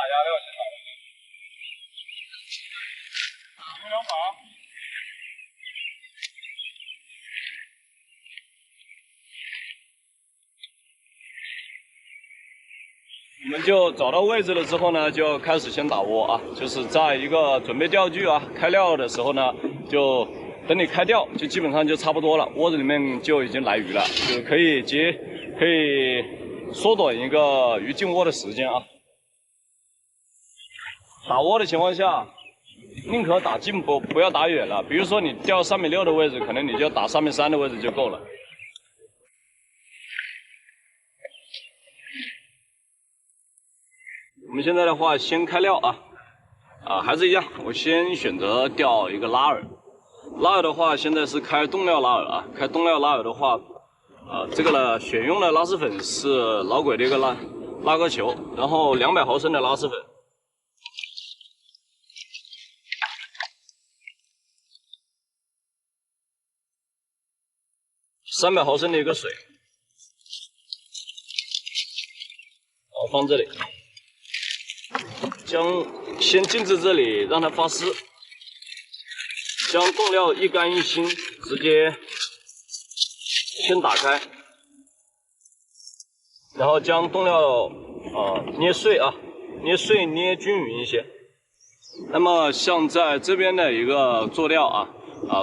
压料先打。非常好。我们就找到位置了之后呢，就开始先打窝啊，就是在一个准备钓具啊、开料的时候呢，就等你开钓，就基本上就差不多了，窝子里面就已经来鱼了，就可以缩短一个鱼进窝的时间啊。打窝的情况下，宁可打近波，不要打远了。比如说你钓3.6米的位置，可能你就打3.3米的位置就够了。我们现在的话，先开料啊，还是一样，我先选择钓一个拉饵。拉饵的话，现在是开冻料拉饵啊。开冻料拉饵的话，这个呢，选用的拉丝粉是老鬼的一个拉钩球，然后200毫升的拉丝粉，300毫升的一个水，然后放这里。先静置这里，让它发湿。将冻料一干一新，直接先打开，然后将冻料捏碎啊，捏均匀一些。那么像在这边的一个做料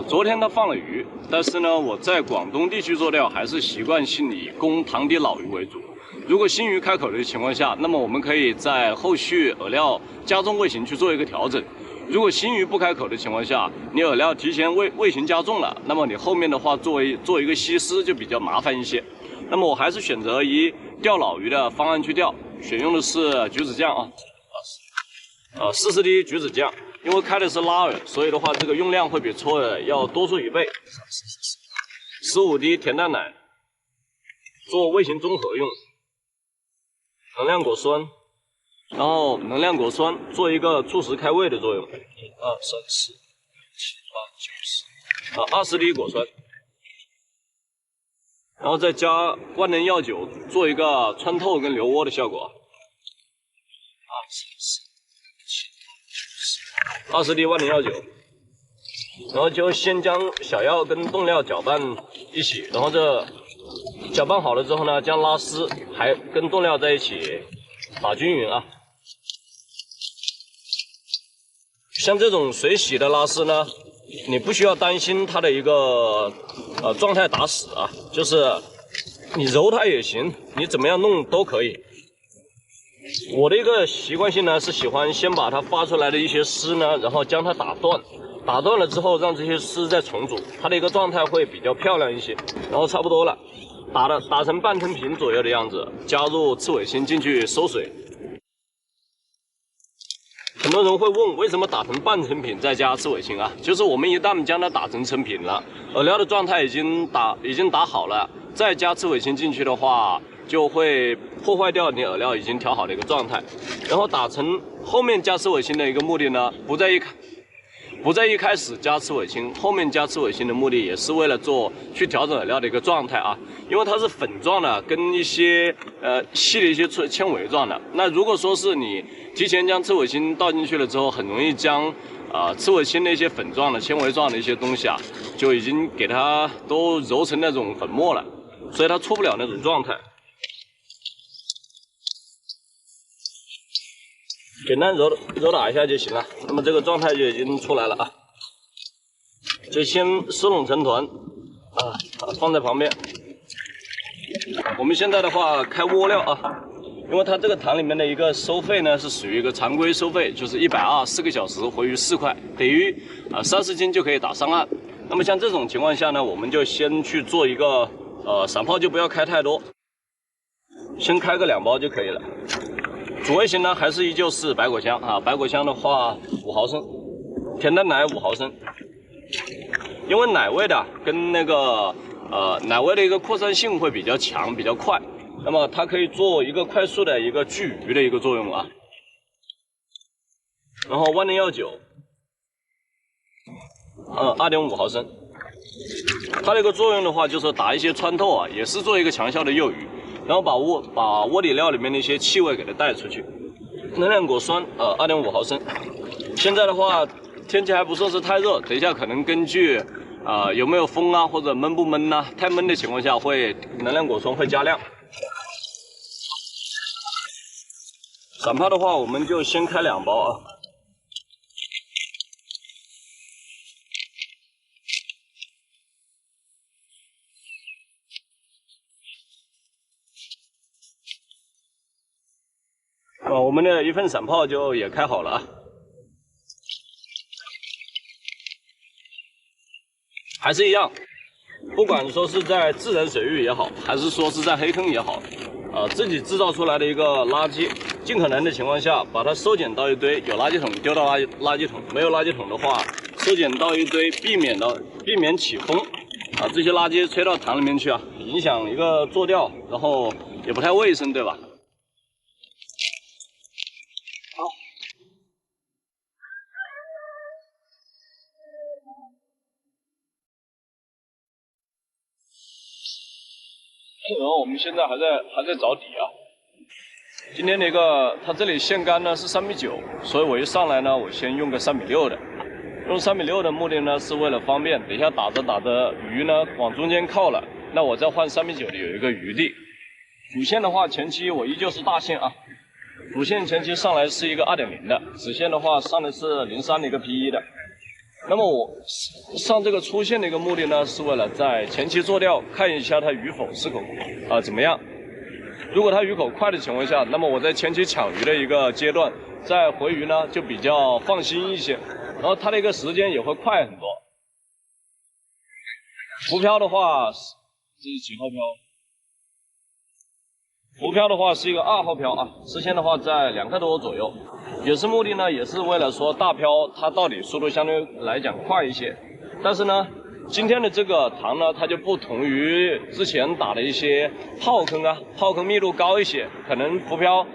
昨天它放了鱼，但是呢，我在广东地区做料还是习惯性以供塘底老鱼为主。如果新鱼开口的情况下，那么我们可以在后续饵料加重味型去做一个调整。如果新鱼不开口的情况下，你饵料提前味型加重了，那么你后面的话做一个稀释就比较麻烦一些。那么我还是选择以钓老鱼的方案去钓，选用的是橘子酱40滴橘子酱，因为开的是拉饵，所以的话这个用量会比搓饵要多出1倍。15滴甜蛋奶，做味型综合用。能量果酸，然后能量果酸做一个促食开胃的作用。1、2、3、4、5、6、7、8、9、10，20滴果酸，然后再加万能药酒，做一个穿透跟留窝的效果。20滴万能药酒，然后就先将小药跟冻料搅拌一起，然后这搅拌好了之后呢，将拉丝还跟冻料在一起打均匀啊。像这种水洗的拉丝呢，你不需要担心它的一个状态打死啊，就是你揉它也行，你怎么样弄都可以。我的一个习惯性呢是喜欢先把它发出来的一些丝呢，然后将它打断，打断了之后让这些丝再重组，它的一个状态会比较漂亮一些。然后差不多了。打成半成品左右的样子，加入刺尾芯进去收水。很多人会问，为什么打成半成品再加刺尾芯啊？就是我们一旦将它打成成品了，饵料的状态已经打好了，再加刺尾芯进去的话，就会破坏掉你饵料已经调好的一个状态。然后打成后面加刺尾芯的一个目的呢，不在一开始加刺尾芯，后面加刺尾芯的目的也是为了去调整饵料的一个状态啊，因为它是粉状的，跟一些细的一些纤维状的。那如果说是你提前将刺尾芯倒进去了之后，很容易将刺尾芯的一些粉状的、纤维状的一些东西就已经给它都揉成那种粉末了，所以它出不了那种状态。简单揉打一下就行了，那么这个状态就已经出来了啊。就先收拢成团放在旁边。我们现在的话开窝料因为它这个塘里面的一个收费呢是属于一个常规收费，就是120，4个小时回鱼4块，等于30斤就可以打上岸。那么像这种情况下呢，我们就先去做一个散泡，就不要开太多，先开个2包就可以了。主味型呢还是依旧是白果香白果香的话5毫升，甜蛋奶5毫升，因为奶味的跟那个奶味的一个扩散性会比较强，比较快，那么它可以做一个快速的一个聚鱼的一个作用然后万能药酒2.5毫升，它的一个作用的话就是打一些穿透也是做一个强效的诱鱼。然后把窝底料里面的一些气味给它带出去，能量果酸2.5毫升。现在的话，天气还不算是太热，等一下可能根据有没有风啊，或者闷不闷呐、太闷的情况下，能量果酸会加量。散泡的话，我们就先开2包啊。我们的1份散泡就也开好了啊。还是一样，不管说是在自然水域也好，还是说是在黑坑也好，自己制造出来的一个垃圾，尽可能的情况下把它收捡到一堆，有垃圾桶丢到垃圾桶，没有垃圾桶的话，收捡到一堆，避免起风这些垃圾吹到塘里面去啊，影响一个做钓，然后也不太卫生，对吧？好。然后我们现在还在找底啊。今天的一个，它这里线杆呢是3.9米，所以我一上来呢，我先用个3.6米的。用3.6米的目的呢，是为了方便，等一下打着鱼呢往中间靠了，那我再换3.9米的有一个余地。主线的话，前期我依旧是大线啊。主线前期上来是一个2.0的，子线的话上的是03的一个 P1的。那么我上这个粗线的一个目的呢，是为了在前期做钓看一下它鱼口是否怎么样。如果它鱼口快的情况下，那么我在前期抢鱼的一个阶段，再回鱼呢就比较放心一些，然后它的一个时间也会快很多。浮漂的话，这是几号漂？浮漂的话是一个2号漂啊，时限的话在2克多左右，也是目的呢，也是为了说大漂它到底速度相对来讲快一些，但是呢，今天的这个塘呢，它就不同于之前打的一些炮坑啊，炮坑密度高一些，可能浮漂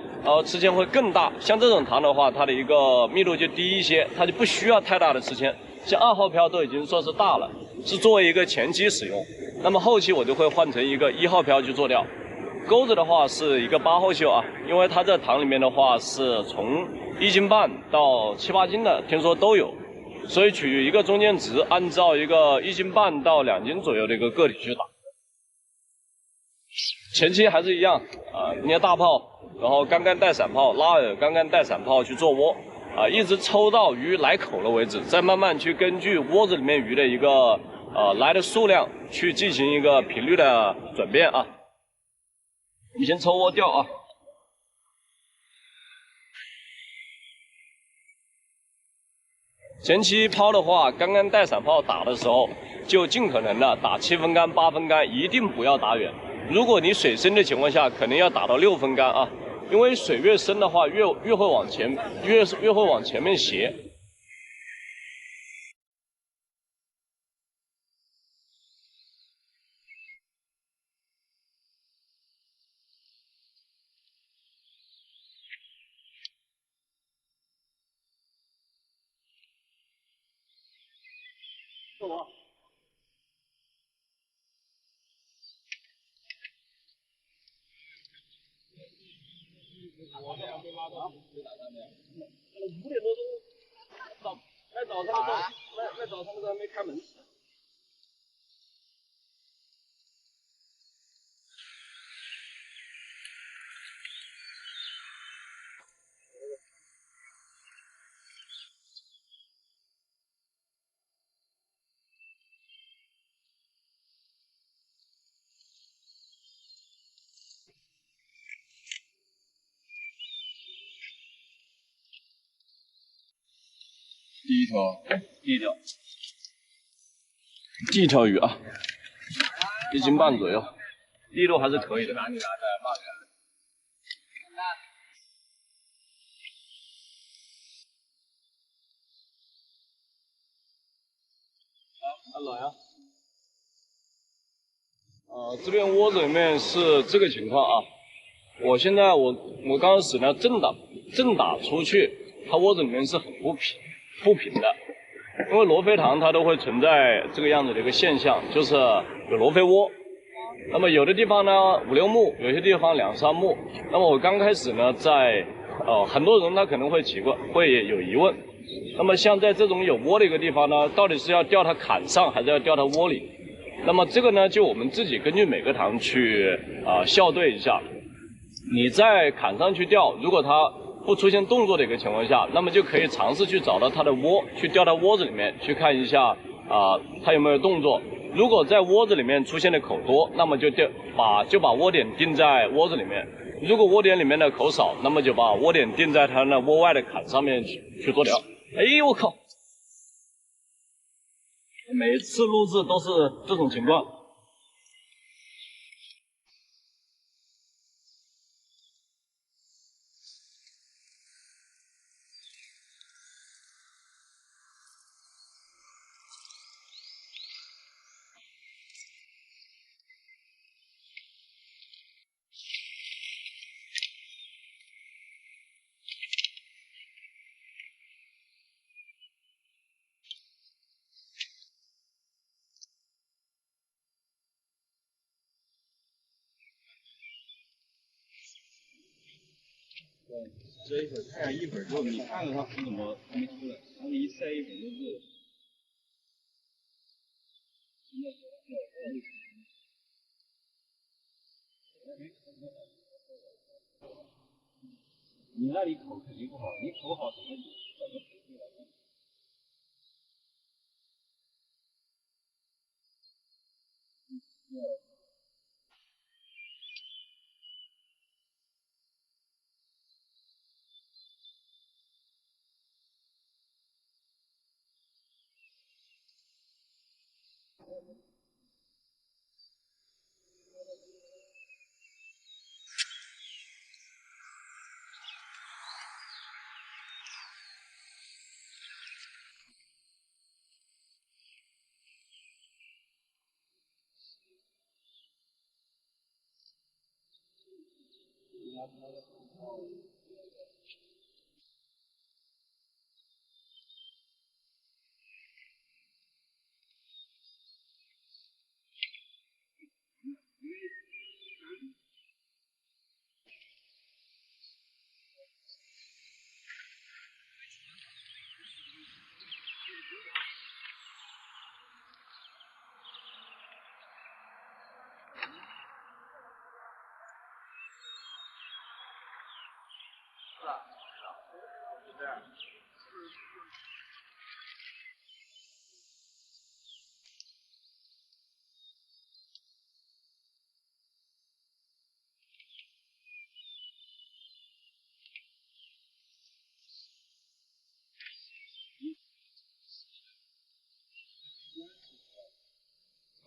吃铅会更大。像这种塘的话，它的一个密度就低一些，它就不需要太大的吃铅。像2号漂都已经算是大了，是作为一个前期使用。那么后期我就会换成一个1号漂去做钓。钩子的话是一个8号锈啊，因为它这塘里面的话是从1斤半到7、8斤的，听说都有，所以取一个中间值，按照一个1斤半到2斤左右的一个个体去打。前期还是一样捏大炮，然后杆杆带散炮，拉饵杆杆带散炮去做窝一直抽到鱼来口了为止，再慢慢去根据窝子里面鱼的一个来的数量去进行一个频率的转变啊。我们先抽窝钓啊。前期抛的话，杆杆带散炮打的时候，就尽可能的打7分杆、8分杆，一定不要打远。如果你水深的情况下，可能要打到6分杆啊，因为水越深的话，越会往前面斜。5点多钟，卖早餐的时候还没开门。第一条鱼啊，1斤半左右，力度还是可以的。来啊！这边窝子里面是这个情况啊。我现在我刚开始呢正打出去，它窝子里面是很不平的，因为罗非塘它都会存在这个样子的一个现象，就是有罗非窝。那么有的地方呢5、6目，有些地方2、3目。那么我刚开始呢在很多人他可能会奇怪，会有疑问。那么像在这种有窝的一个地方呢，到底是要吊它坎上，还是要吊它窝里？那么这个呢，就我们自己根据每个塘去校对一下。你在坎上去吊，如果它不出现动作的一个情况下，那么就可以尝试去找到它的窝，去吊到窝子里面去看一下它有没有动作。如果在窝子里面出现的口多，那么就把窝点定在窝子里面；如果窝点里面的口少，那么就把窝点定在它那窝外的坎上面去做钓。哎呦我靠！每次录制都是这种情况。这一会儿看一会儿就你看着它浮怎么还没出来，然后一晒一会儿就是。你那里口肯定不好，你口好怎么浮出来？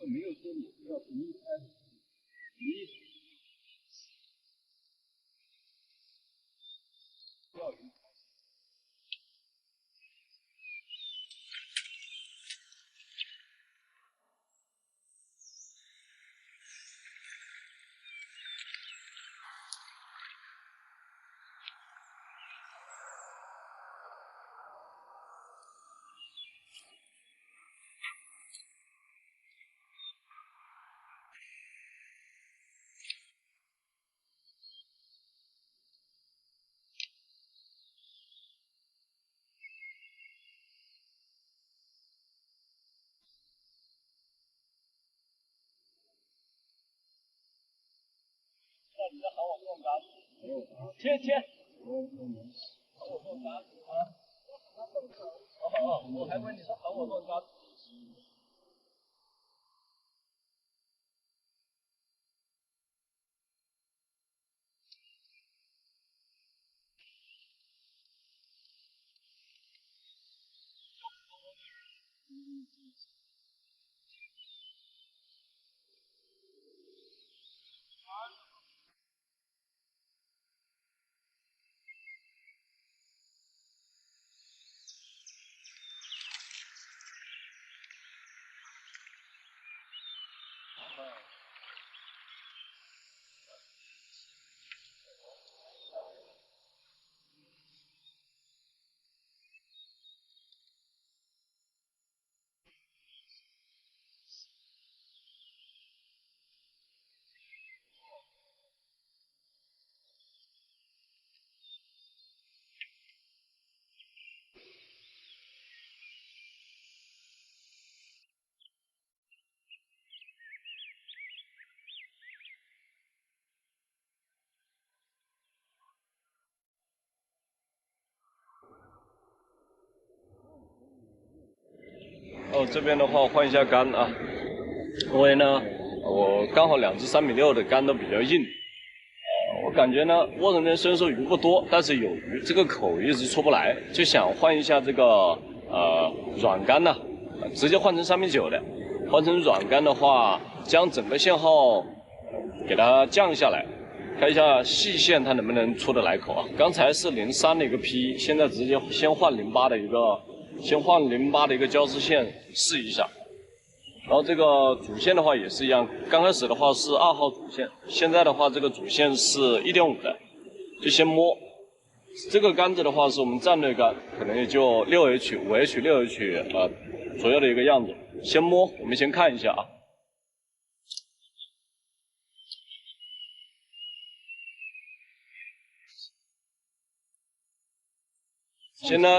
没有说你要从一开始，你钓鱼。那你在喊我送杆？切切。喊我送杆啊！哦，我还问你是喊我送杆。后这边的话换一下杆啊，因为呢，我刚好2只3.6米的杆都比较硬，我感觉呢窝子里面虽然说鱼不多，但是有鱼，这个口一直出不来，就想换一下这个软杆呢，直接换成3.9米的，换成软杆的话，将整个线号给它降下来。 看一下细线它能不能出得来口啊？刚才是03的一个 P， 现在直接先换08的一个，先换08的一个胶丝线试一下。然后这个主线的话也是一样，刚开始的话是2号主线，现在的话这个主线是1.5的，就先摸。这个杆子的话是我们战略杆，可能也就6H、5H、6H 左右的一个样子。先摸，我们先看一下啊。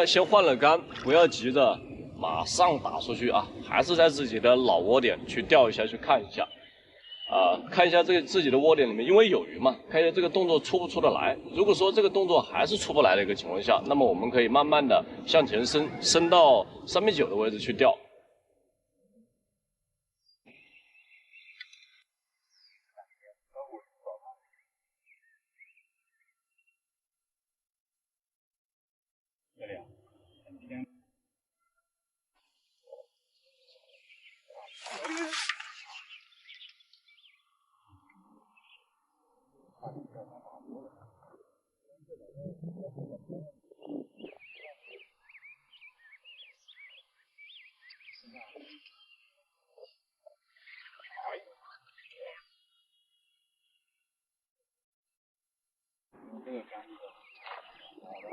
先换了杆，不要急着马上打出去啊，还是在自己的老窝点去钓一下，去看一下，看一下这个自己的窝点里面，因为有鱼嘛，看一下这个动作出不出得来。如果说这个动作还是出不来的一个情况下，那么我们可以慢慢的向前伸到3.9米的位置去钓。 这个杆子，好的。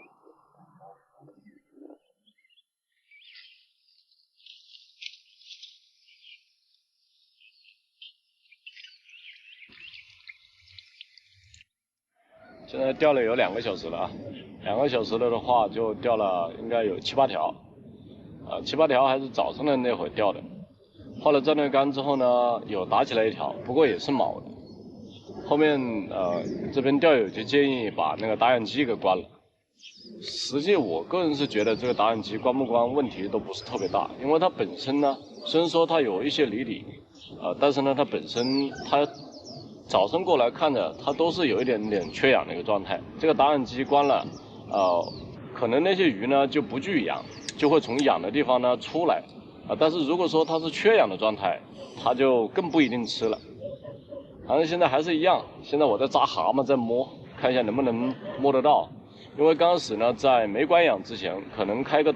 现在钓了有2个小时了啊，2个小时了的话就钓了应该有7、8条，7、8条还是早上的那会钓的。换了战略杆之后呢，有打起来1条，不过也是毛的。后面这边钓友就建议把那个打眼机给关了。实际我个人是觉得这个打眼机关不关问题都不是特别大，因为它本身呢，虽然说它有一些离底，但是呢它本身它早上过来看着它都是有一点点缺氧的一个状态。这个打眼机关了，可能那些鱼呢就不具氧，就会从氧的地方呢出来，但是如果说它是缺氧的状态，它就更不一定吃了。反正现在还是一样，现在我在扎蛤蟆，在摸，看一下能不能摸得到。因为刚开始呢，在没关氧之前，可能开个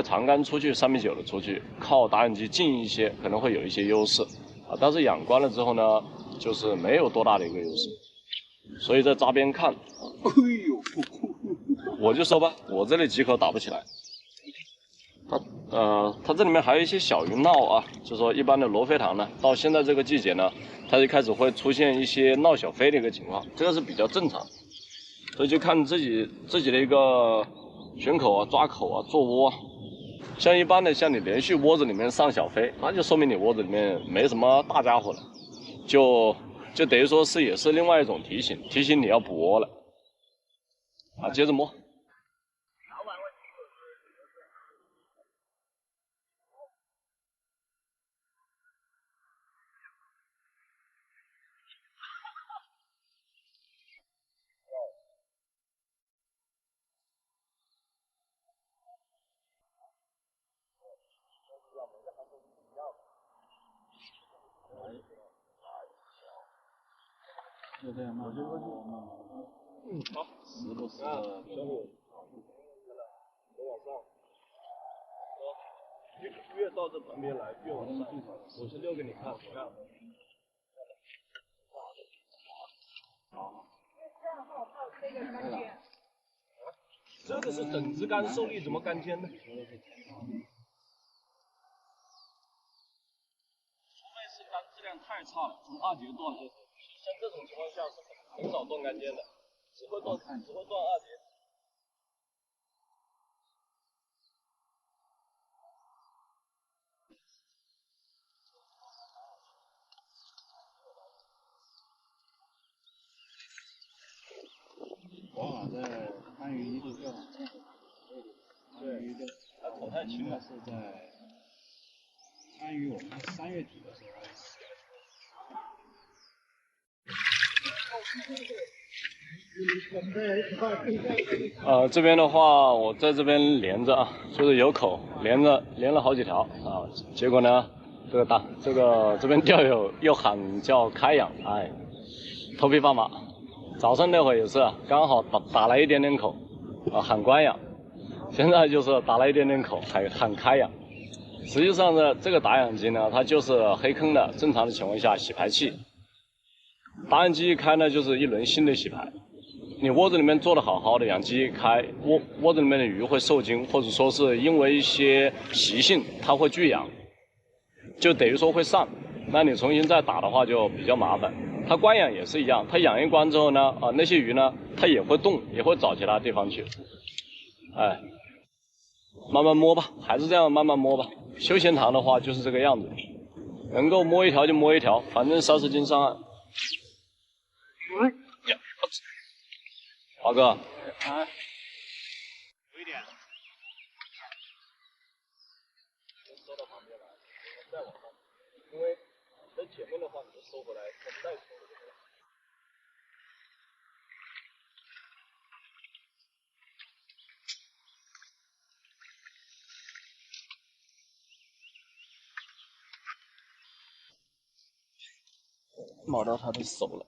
长杆出去3.9米的出去，靠打眼机近一些，可能会有一些优势但是氧关了之后呢，就是没有多大的一个优势，所以在扎边看。哎呦，我就说吧，我这里几口打不起来。它这里面还有一些小鱼闹啊，就是说一般的罗非塘呢，到现在这个季节呢，它就开始会出现一些闹小飞的一个情况，这个是比较正常，所以就看自己的一个选口啊、抓口啊、做窝。像一般的，像你连续窝子里面上小飞，那就说明你窝子里面没什么大家伙了，就等于说是也是另外一种提醒你要补窝了接着摸。就这样慢慢摸，慢慢摸。好，时不时的。都往上，越到这旁边来越往上。我是遛给你看，看。好。这个是整只竿受力怎么干尖呢？除非是竿质量太差了，从2节断后，像这种情况下是很少断竿尖的，只会断2节。我好像在番禺一度钓场，番禺的，它口太轻了。是在安于我们3月底的时候。这边的话，我在这边连着啊，就是有口连了好几条啊，结果呢，这边钓友又喊叫开养，哎，头皮发麻。早上那会也是刚好打了一点点口，喊关养，现在就是打了一点点口，喊开养。实际上呢，这个打养机呢，它就是黑坑的正常的情况下洗排器。打养机一开呢，就是一轮新的洗排。你窝子里面做的好好的，养鸡一开，窝子里面的鱼会受精，或者说是因为一些习性，它会聚养，就等于说会上。那你重新再打的话就比较麻烦。它关养也是一样，它养一关之后呢，那些鱼呢，它也会动，也会找其他地方去。哎，慢慢摸吧，还是这样慢慢摸吧。休闲塘的话就是这个样子，能够摸一条就摸一条，反正30斤上岸。华哥，啊，有一点。收到旁边来，再往上，因为在前面的话，你就收回来，再收回来。摸到他的手了。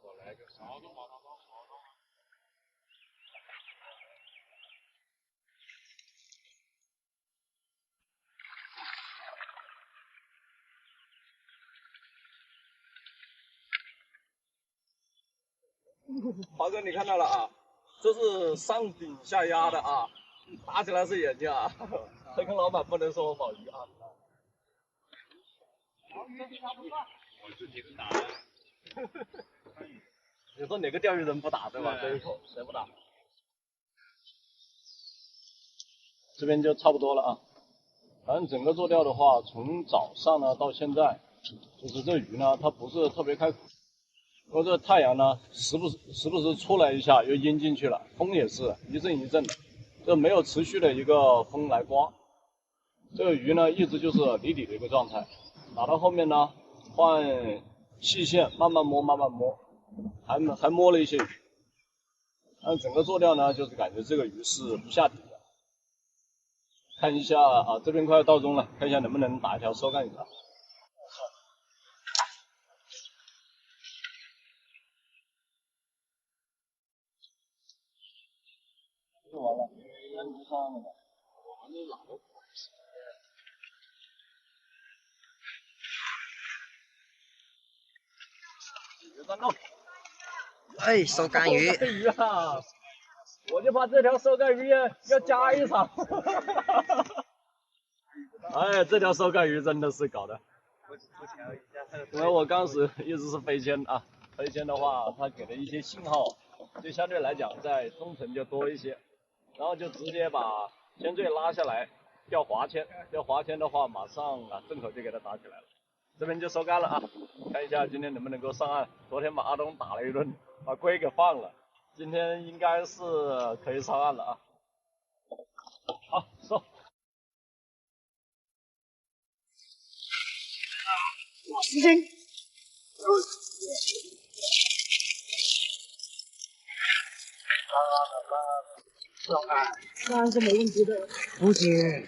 我来个啥都摸到。华哥，你看到了啊？这是上顶下压的啊，打起来是眼睛啊！黑坑老板不能说我保鱼啊。我自己是打的。你说哪个钓鱼人不打对吧？这一口谁不打？这边就差不多了啊。反正整个做钓的话，从早上呢到现在，就是这鱼呢，它不是特别开口。因为这太阳呢，时不时出来一下，又阴进去了，风也是一阵一阵的，这没有持续的一个风来刮。这个鱼呢，一直就是离底的一个状态。打到后面呢，换细线，慢慢摸，还摸了一些鱼。但整个做钓呢，就是感觉这个鱼是不下底的。看一下啊，这边快要到中了，看一下能不能打一条收竿鱼啊。就完了，那你就上岸了吧。我们老了。别乱动。哎，收竿鱼。鱼啊！我就怕这条收竿鱼要加一场。哎，这条收竿鱼真的是搞的。因为我刚时一直是飞签啊，飞签的话，它给的一些信号，就相对来讲在中层就多一些，然后就直接把铅坠拉下来，钓滑铅，钓滑铅的话，马上啊正口就给它打起来了。这边就收竿了啊，看一下今天能不能够上岸。昨天把阿东打了一顿，把龟给放了，今天应该是可以上岸了啊。好，收。时间。上岸是没问题的。不行。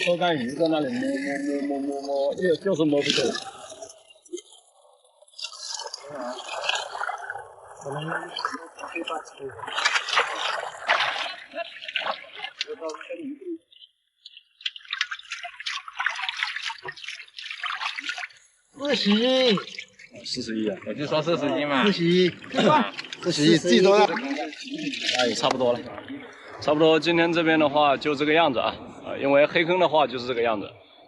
收竿鱼在那里摸，就是摸不起来。可能可以把车。41啊，我就说40斤嘛。 41自己多大？哎，差不多了，差不多。今天这边的话就这个样子啊，因为黑坑的话就是这个样子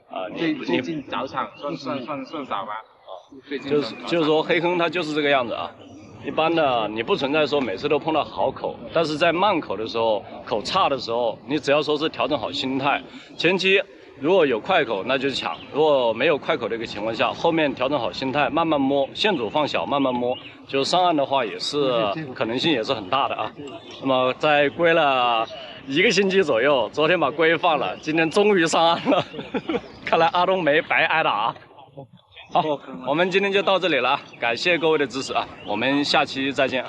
啊。最近早场算少吧。就是说黑坑它就是这个样子啊。一般的你不存在说每次都碰到好口，但是在慢口的时候，口差的时候，你只要说是调整好心态，前期如果有快口，那就是抢；如果没有快口的一个情况下，后面调整好心态，慢慢摸，线组放小，慢慢摸，就上岸的话也是可能性也是很大的啊。那么在归了1个星期左右，昨天把龟放了，今天终于上岸了。看来阿东没白挨打。好，我们今天就到这里了，感谢各位的支持啊，我们下期再见。